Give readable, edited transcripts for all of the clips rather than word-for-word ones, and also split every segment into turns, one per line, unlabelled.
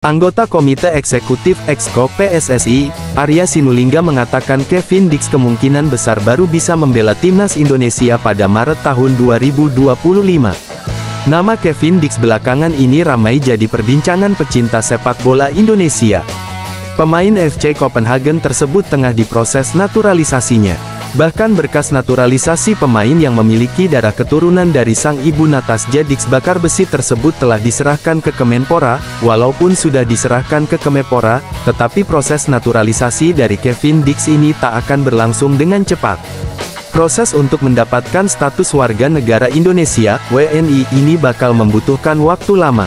Anggota Komite Eksekutif Exco PSSI, Arya Sinulinga mengatakan Kevin Dix kemungkinan besar baru bisa membela timnas Indonesia pada Maret tahun 2025. Nama Kevin Dix belakangan ini ramai jadi perbincangan pecinta sepak bola Indonesia. Pemain FC Copenhagen tersebut tengah diproses naturalisasinya. Bahkan berkas naturalisasi pemain yang memiliki darah keturunan dari sang ibu Natasja Dix bakar besi tersebut telah diserahkan ke Kemenpora. Walaupun sudah diserahkan ke Kemenpora, tetapi proses naturalisasi dari Kevin Dix ini tak akan berlangsung dengan cepat. Proses untuk mendapatkan status warga negara Indonesia, WNI, ini bakal membutuhkan waktu lama.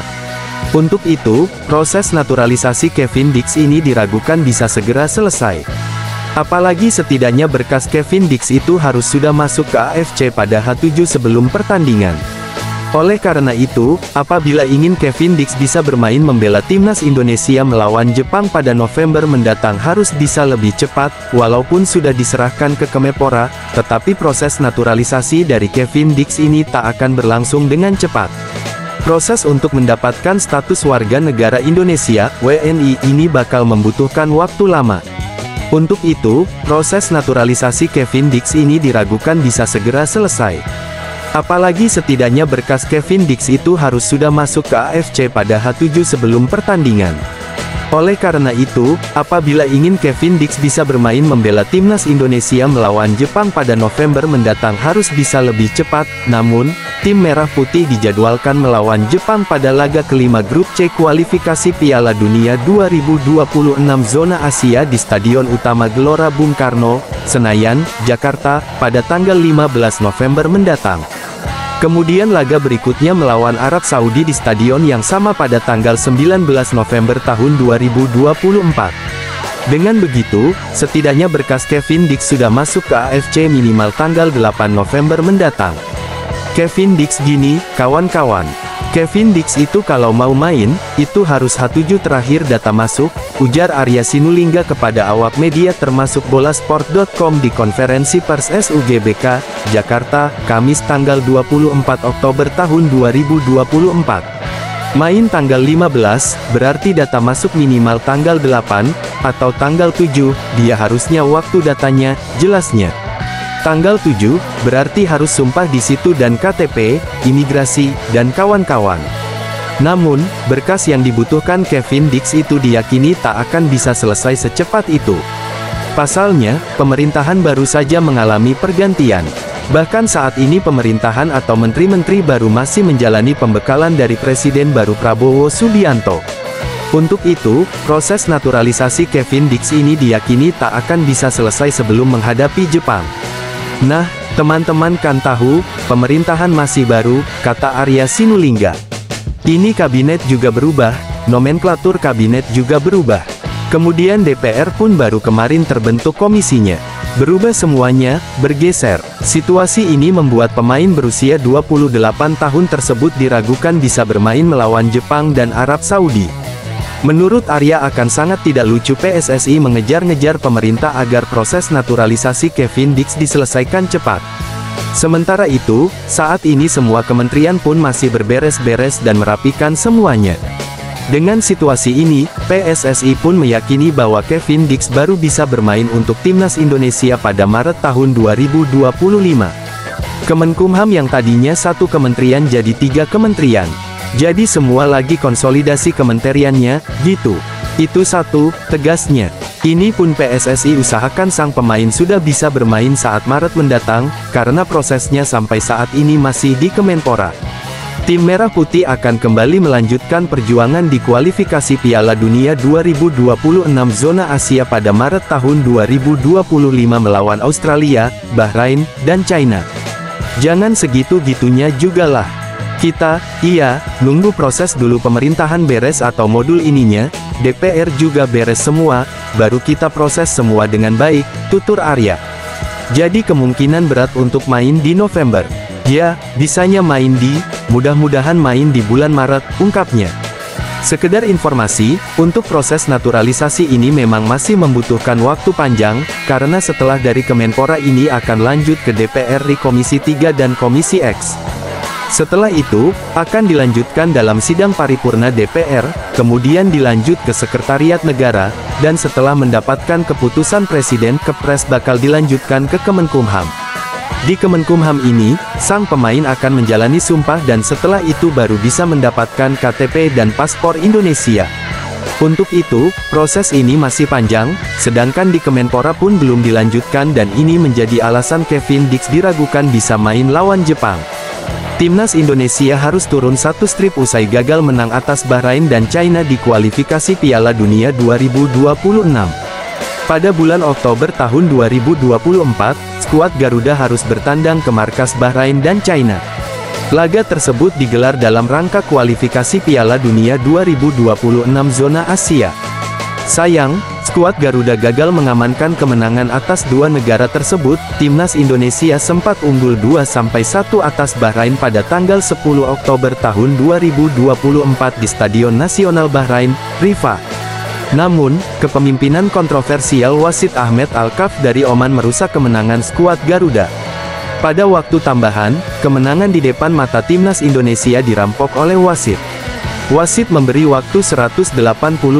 Untuk itu, proses naturalisasi Kevin Dix ini diragukan bisa segera selesai. Apalagi setidaknya berkas Kevin Dix itu harus sudah masuk ke AFC pada H7 sebelum pertandingan. Oleh karena itu, apabila ingin Kevin Dix bisa bermain membela timnas Indonesia melawan Jepang pada November mendatang harus bisa lebih cepat. Walaupun sudah diserahkan ke Kemenpora, tetapi proses naturalisasi dari Kevin Dix ini tak akan berlangsung dengan cepat. Proses untuk mendapatkan status warga negara Indonesia, WNI, ini bakal membutuhkan waktu lama. Untuk itu, proses naturalisasi Kevin Dix ini diragukan bisa segera selesai. Apalagi setidaknya berkas Kevin Dix itu harus sudah masuk ke AFC pada H7 sebelum pertandingan. Oleh karena itu, apabila ingin Kevin Dix bisa bermain membela timnas Indonesia melawan Jepang pada November mendatang harus bisa lebih cepat. Namun, tim Merah Putih dijadwalkan melawan Jepang pada laga kelima grup C kualifikasi Piala Dunia 2026 zona Asia di Stadion Utama Gelora Bung Karno, Senayan, Jakarta, pada tanggal 15 November mendatang. Kemudian laga berikutnya melawan Arab Saudi di stadion yang sama pada tanggal 19 November tahun 2024. Dengan begitu, setidaknya berkas Kevin Dix sudah masuk ke AFC minimal tanggal 8 November mendatang. Kevin Dix gini, kawan-kawan. Kevin Dix itu kalau mau main, itu harus H7 terakhir data masuk, ujar Arya Sinulinga kepada awak media termasuk Bolasport.com di konferensi pers SUGBK, Jakarta, Kamis tanggal 24 Oktober tahun 2024. Main tanggal 15, berarti data masuk minimal tanggal 8, atau tanggal 7, dia harusnya waktu datanya, jelasnya. Tanggal 7, berarti harus sumpah di situ dan KTP, imigrasi, dan kawan-kawan. Namun, berkas yang dibutuhkan Kevin Dix itu diyakini tak akan bisa selesai secepat itu. Pasalnya, pemerintahan baru saja mengalami pergantian. Bahkan saat ini pemerintahan atau menteri-menteri baru masih menjalani pembekalan dari Presiden baru Prabowo Subianto. Untuk itu, proses naturalisasi Kevin Dix ini diyakini tak akan bisa selesai sebelum menghadapi Jepang. Nah, teman-teman kan tahu, pemerintahan masih baru, kata Arya Sinulinga. Ini kabinet juga berubah, nomenklatur kabinet juga berubah. Kemudian DPR pun baru kemarin terbentuk komisinya. Berubah semuanya, bergeser. Situasi ini membuat pemain berusia 28 tahun tersebut diragukan bisa bermain melawan Jepang dan Arab Saudi. Menurut Arya akan sangat tidak lucu PSSI mengejar-ngejar pemerintah agar proses naturalisasi Kevin Dix diselesaikan cepat. Sementara itu, saat ini semua kementerian pun masih berberes-beres dan merapikan semuanya. Dengan situasi ini, PSSI pun meyakini bahwa Kevin Dix baru bisa bermain untuk timnas Indonesia pada Maret tahun 2025. Kemenkumham yang tadinya satu kementerian jadi 3 kementerian. Jadi semua lagi konsolidasi kementeriannya, gitu. Itu satu, tegasnya. Ini pun PSSI usahakan sang pemain sudah bisa bermain saat Maret mendatang, karena prosesnya sampai saat ini masih di Kemenpora. Tim Merah Putih akan kembali melanjutkan perjuangan di kualifikasi Piala Dunia 2026 zona Asia pada Maret tahun 2025 melawan Australia, Bahrain, dan China. Jangan segitu-gitunya juga lah. Kita, nunggu proses dulu pemerintahan beres atau modul ininya, DPR juga beres semua, baru kita proses semua dengan baik, tutur Arya. Jadi kemungkinan berat untuk main di November. Ya, bisanya main mudah-mudahan main di bulan Maret, ungkapnya. Sekedar informasi, untuk proses naturalisasi ini memang masih membutuhkan waktu panjang, karena setelah dari Kemenpora ini akan lanjut ke DPR di Komisi 3 dan Komisi X. Setelah itu, akan dilanjutkan dalam sidang paripurna DPR, kemudian dilanjut ke Sekretariat Negara, dan setelah mendapatkan keputusan Presiden Kepres bakal dilanjutkan ke Kemenkumham. Di Kemenkumham ini, sang pemain akan menjalani sumpah dan setelah itu baru bisa mendapatkan KTP dan paspor Indonesia. Untuk itu, proses ini masih panjang, sedangkan di Kemenpora pun belum dilanjutkan dan ini menjadi alasan Kevin Dix diragukan bisa main lawan Jepang. Timnas Indonesia harus turun satu strip usai gagal menang atas Bahrain dan China di kualifikasi Piala Dunia 2026. Pada bulan Oktober tahun 2024, skuad Garuda harus bertandang ke markas Bahrain dan China. Laga tersebut digelar dalam rangka kualifikasi Piala Dunia 2026 zona Asia. Sayang, skuad Garuda gagal mengamankan kemenangan atas dua negara tersebut. Timnas Indonesia sempat unggul 2-1 atas Bahrain pada tanggal 10 Oktober tahun 2024 di Stadion Nasional Bahrain, Rifah. Namun, kepemimpinan kontroversial wasit Ahmed Al-Kaf dari Oman merusak kemenangan skuad Garuda. Pada waktu tambahan, kemenangan di depan mata Timnas Indonesia dirampok oleh wasit. Wasit memberi waktu 180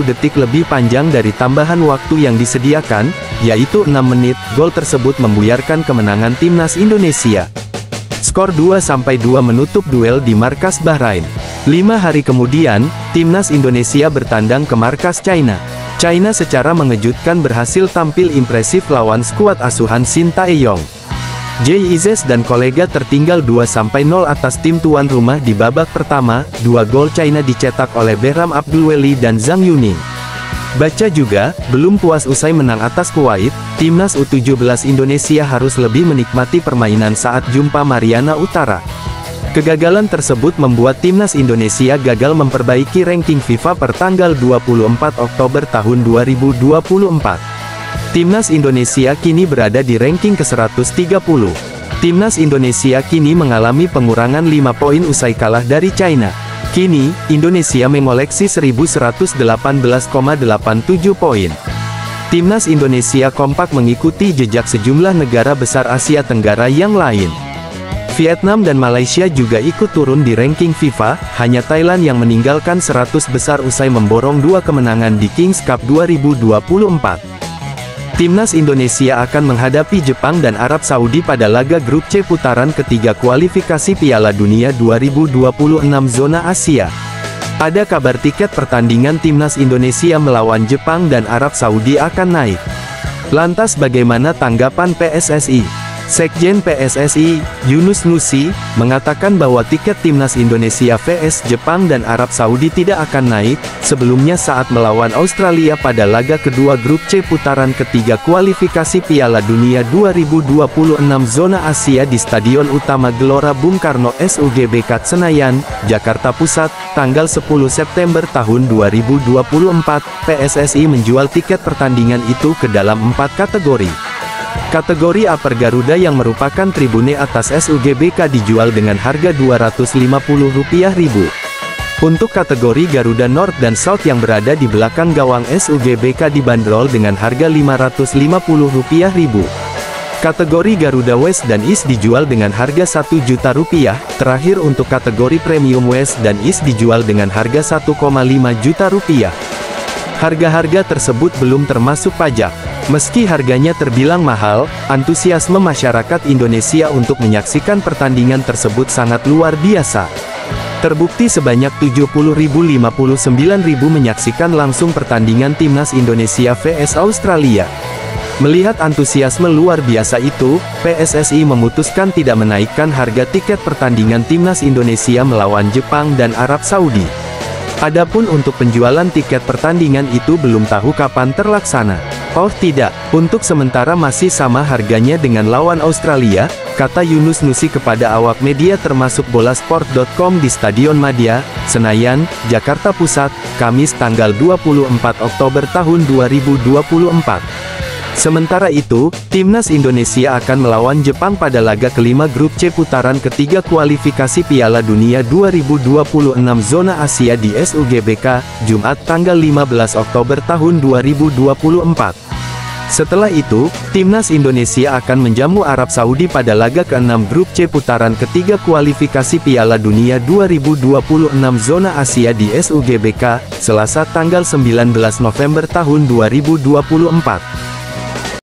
detik lebih panjang dari tambahan waktu yang disediakan, yaitu 6 menit. Gol tersebut membuyarkan kemenangan Timnas Indonesia. Skor 2-2 menutup duel di markas Bahrain. 5 hari kemudian, Timnas Indonesia bertandang ke markas China. China secara mengejutkan berhasil tampil impresif lawan skuad asuhan Shin Tae-yong. JIZ dan kolega tertinggal 2-0 atas tim tuan rumah di babak pertama. 2 gol China dicetak oleh Behram Abdulweli dan Zhang Yuning. Baca juga, belum puas usai menang atas Kuwait, Timnas U17 Indonesia harus lebih menikmati permainan saat jumpa Mariana Utara. Kegagalan tersebut membuat Timnas Indonesia gagal memperbaiki ranking FIFA per tanggal 24 Oktober tahun 2024. Timnas Indonesia kini berada di ranking ke-130. Timnas Indonesia kini mengalami pengurangan 5 poin usai kalah dari China. Kini, Indonesia mengoleksi 1118,87 poin. Timnas Indonesia kompak mengikuti jejak sejumlah negara besar Asia Tenggara yang lain. Vietnam dan Malaysia juga ikut turun di ranking FIFA, hanya Thailand yang meninggalkan 100 besar usai memborong 2 kemenangan di Kings Cup 2024. Timnas Indonesia akan menghadapi Jepang dan Arab Saudi pada laga grup C putaran ketiga kualifikasi Piala Dunia 2026 zona Asia. Ada kabar tiket pertandingan Timnas Indonesia melawan Jepang dan Arab Saudi akan naik. Lantas bagaimana tanggapan PSSI? Sekjen PSSI, Yunus Nusi, mengatakan bahwa tiket Timnas Indonesia vs Jepang dan Arab Saudi tidak akan naik. Sebelumnya saat melawan Australia pada laga kedua grup C putaran ketiga kualifikasi Piala Dunia 2026 zona Asia di Stadion Utama Gelora Bung Karno SUGBK Senayan, Jakarta Pusat, tanggal 10 September tahun 2024, PSSI menjual tiket pertandingan itu ke dalam 4 kategori. Kategori Upper Garuda yang merupakan tribune atas SUGBK dijual dengan harga Rp250.000. Untuk kategori Garuda North dan South yang berada di belakang gawang SUGBK dibanderol dengan harga Rp550.000. Kategori Garuda West dan East dijual dengan harga Rp1 juta. Terakhir untuk kategori Premium West dan East dijual dengan harga Rp1,5 juta. Harga-harga tersebut belum termasuk pajak. Meski harganya terbilang mahal, antusiasme masyarakat Indonesia untuk menyaksikan pertandingan tersebut sangat luar biasa. Terbukti sebanyak 70.059.000 menyaksikan langsung pertandingan Timnas Indonesia vs Australia. Melihat antusiasme luar biasa itu, PSSI memutuskan tidak menaikkan harga tiket pertandingan Timnas Indonesia melawan Jepang dan Arab Saudi. Adapun untuk penjualan tiket pertandingan itu belum tahu kapan terlaksana. Oh tidak, untuk sementara masih sama harganya dengan lawan Australia, kata Yunus Nusi kepada awak media termasuk Bolasport.com di Stadion Madia, Senayan, Jakarta Pusat, Kamis tanggal 24 Oktober tahun 2024. Sementara itu, Timnas Indonesia akan melawan Jepang pada laga kelima grup C putaran ketiga kualifikasi Piala Dunia 2026 zona Asia di SUGBK, Jumat tanggal 15 Oktober tahun 2024. Setelah itu, timnas Indonesia akan menjamu Arab Saudi pada laga ke-6 grup C putaran ketiga kualifikasi Piala Dunia 2026 zona Asia di SUGBK, Selasa tanggal 19 November tahun 2024.